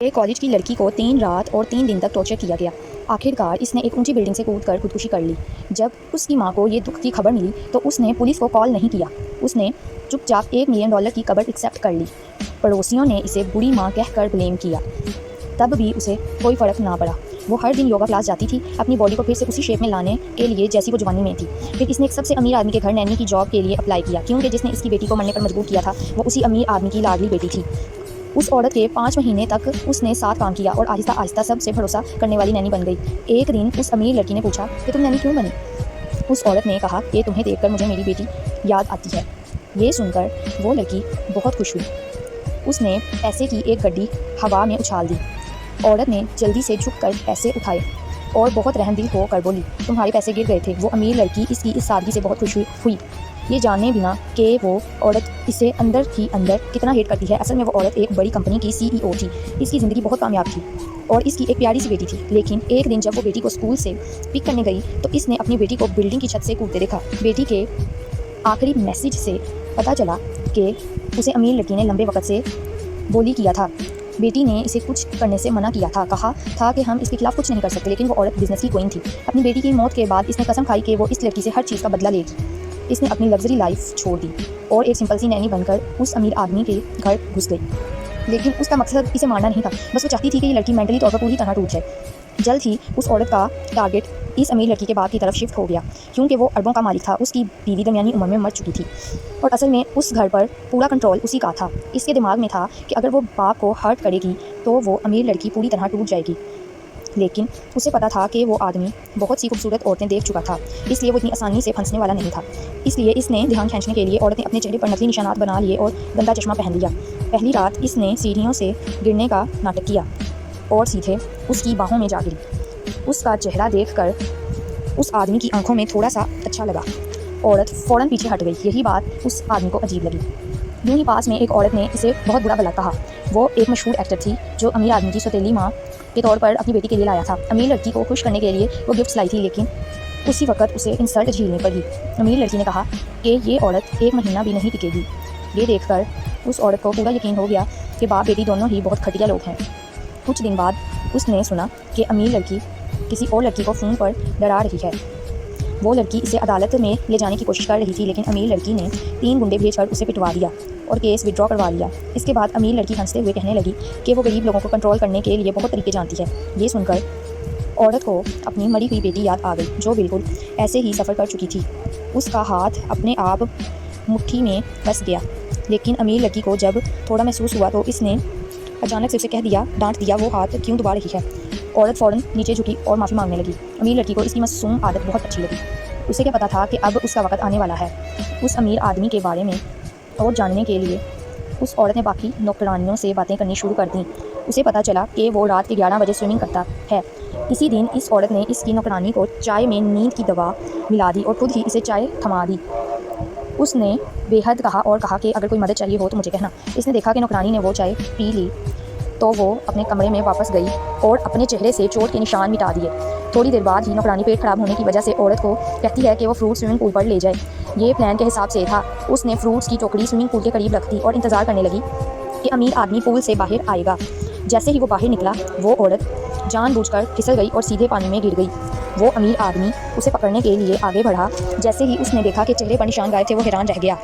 एक कॉलेज की लड़की को 3 रात और 3 दिन तक टॉर्चर किया गया। आखिरकार इसने एक ऊंची बिल्डिंग से कूदकर खुदकुशी कर ली। जब उसकी मां को ये दुख की खबर मिली तो उसने पुलिस को कॉल नहीं किया। उसने चुपचाप $1 मिलियन की कबर एक्सेप्ट कर ली। पड़ोसियों ने इसे बुरी मां कहकर ब्लेम किया, तब भी उसे कोई फ़र्क ना पड़ा। वो हर दिन योगा क्लास जाती थी, अपनी बॉडी को फिर से उसी शेप में लाने के लिए जैसी वो जवानी में थी। फिर इसने एक सबसे अमीर आदमी के घर नैनी की जॉब के लिए अप्लाई किया, क्योंकि जिसने इसकी बेटी को मरने पर मजबूर किया था वो उसी अमीर आदमी की लाडली बेटी थी। उस औरत के 5 महीने तक उसने साथ काम किया और आहिस्ता आहिस्ता सबसे भरोसा करने वाली नैनी बन गई। एक दिन उस अमीर लड़की ने पूछा कि तुम नैनी क्यों बनी? उस औरत ने कहा कि तुम्हें देखकर मुझे मेरी बेटी याद आती है। ये सुनकर वो लड़की बहुत खुश हुई। उसने पैसे की एक गड्डी हवा में उछाल दी। औरत ने जल्दी से झुककर पैसे उठाए और बहुत रहमदिल होकर बोली, तुम्हारे पैसे गिर गए थे। वो अमीर लड़की इसकी इस सादगी से बहुत खुश हुई, ये जानने बिना कि वो औरत इसे अंदर ही अंदर कितना हेट करती है। असल में वो औरत एक बड़ी कंपनी की CEO थी। इसकी ज़िंदगी बहुत कामयाब थी और इसकी एक प्यारी सी बेटी थी। लेकिन एक दिन जब वो बेटी को स्कूल से पिक करने गई तो इसने अपनी बेटी को बिल्डिंग की छत से कूदते देखा। बेटी के आखिरी मैसेज से पता चला कि उसे अमीर लड़की ने लंबे वक्त से बोली किया था। बेटी ने इसे कुछ करने से मना किया था, कहा था कि हम इसके खिलाफ कुछ नहीं कर सकते। लेकिन वो औरत बिजनेस की क्वीन थी। अपनी बेटी की मौत के बाद इसने कसम खाई कि वो इस लड़की से हर चीज़ का बदला लेगी। इसने अपनी लग्जरी लाइफ छोड़ दी और एक सिंपल सी नैनी बनकर उस अमीर आदमी के घर घुस गई। लेकिन उसका मकसद इसे मारना नहीं था, बस वो चाहती थी कि ये लड़की मेंटली तौर पर पूरी तरह टूट जाए। जल्द ही उस औरत का टारगेट इस अमीर लड़की के बाप की तरफ शिफ्ट हो गया, क्योंकि वो अरबों का मालिक था। उसकी बीवी दरमियानी उम्र में मर चुकी थी और असल में उस घर पर पूरा कंट्रोल उसी का था। इसके दिमाग में था कि अगर वो बाप को हर्ट करेगी तो वो अमीर लड़की पूरी तरह टूट जाएगी। लेकिन उसे पता था कि वो आदमी बहुत सी खूबसूरत औरतें देख चुका था, इसलिए वो इतनी आसानी से फंसने वाला नहीं था। इसलिए इसने ध्यान खींचने के लिए औरत ने अपने चेहरे पर नकली निशानात बना लिए और गंदा चश्मा पहन लिया। पहली रात इसने सीढ़ियों से गिरने का नाटक किया और सीधे उसकी बाहों में जा गिरी। उसका चेहरा देखकर उस आदमी की आंखों में थोड़ा सा अच्छा लगा। औरत फ़ौरन पीछे हट गई। यही बात उस आदमी को अजीब लगी। यूं ही पास में एक औरत ने इसे बहुत बुरा भला कहा। वो एक मशहूर एक्टर थी जो अमीर आदमी की सौतेली माँ के तौर पर अपनी बेटी के लिए लाया था। अमीर लड़की को खुश करने के लिए वो गिफ्ट्स लाई थी, लेकिन उसी वक्त उसे इंसल्ट झेलनी पड़ी। अमीर लड़की ने कहा कि ये औरत 1 महीना भी नहीं टिकेगी। ये देखकर उस औरत को पूरा यकीन हो गया कि बाप बेटी दोनों ही बहुत घटिया लोग हैं। कुछ दिन बाद उसने सुना कि अमीर लड़की किसी और लड़की को फ़ोन पर डरा रही है। वो लड़की इसे अदालत में ले जाने की कोशिश कर रही थी, लेकिन अमीर लड़की ने 3 गुंडे भेजकर उसे पिटवा दिया और केस विड्रॉ करवा लिया। इसके बाद अमीर लड़की हंसते हुए कहने लगी कि वो गरीब लोगों को कंट्रोल करने के लिए बहुत तरीके जानती है। ये सुनकर औरत को अपनी मरी हुई बेटी याद आ गई, जो बिल्कुल ऐसे ही सफ़र कर चुकी थी। उसका हाथ अपने आप मुट्ठी में फंस गया। लेकिन अमीर लड़की को जब थोड़ा महसूस हुआ तो इसने अचानक से उसे कह दिया, डांट दिया, वो हाथ क्यों दबा रही है। औरत फ़ौरन नीचे झुकी और माफ़ी मांगने लगी। अमीर लड़की को इसकी मासूम आदत बहुत अच्छी लगी। उसे क्या पता था कि अब उसका वक्त आने वाला है। उस अमीर आदमी के बारे में और जानने के लिए उस औरत ने बाकी नौकरानियों से बातें करनी शुरू कर दी। उसे पता चला कि वो रात के 11 बजे स्विमिंग करता है। इसी दिन इस औरत ने इसकी नौकरानी को चाय में नींद की दवा मिला दी और खुद ही इसे चाय थमा दी। उसने बेहद कहा कि अगर कोई मदद चाहिए हो तो मुझे कहना। इसने देखा कि नौकरानी ने वो चाय पी ली तो वो अपने कमरे में वापस गई और अपने चेहरे से चोट के निशान मिटा दिए। थोड़ी देर बाद ही नौकरानी पेट खराब होने की वजह से औरत को कहती है कि वो फ्रूट स्विमिंग पूल पर ले जाए। ये प्लान के हिसाब से था। उसने फ्रूट्स की टोकरी स्विमिंग पूल के करीब रख दी और इंतज़ार करने लगी कि अमीर आदमी पूल से बाहर आएगा। जैसे ही वो बाहर निकला, वो औरत जानबूझकर फिसल गई और सीधे पानी में गिर गई। वो अमीर आदमी उसे पकड़ने के लिए आगे बढ़ा। जैसे ही उसने देखा कि चेहरे पर निशान गायब थे, वो हैरान रह गया।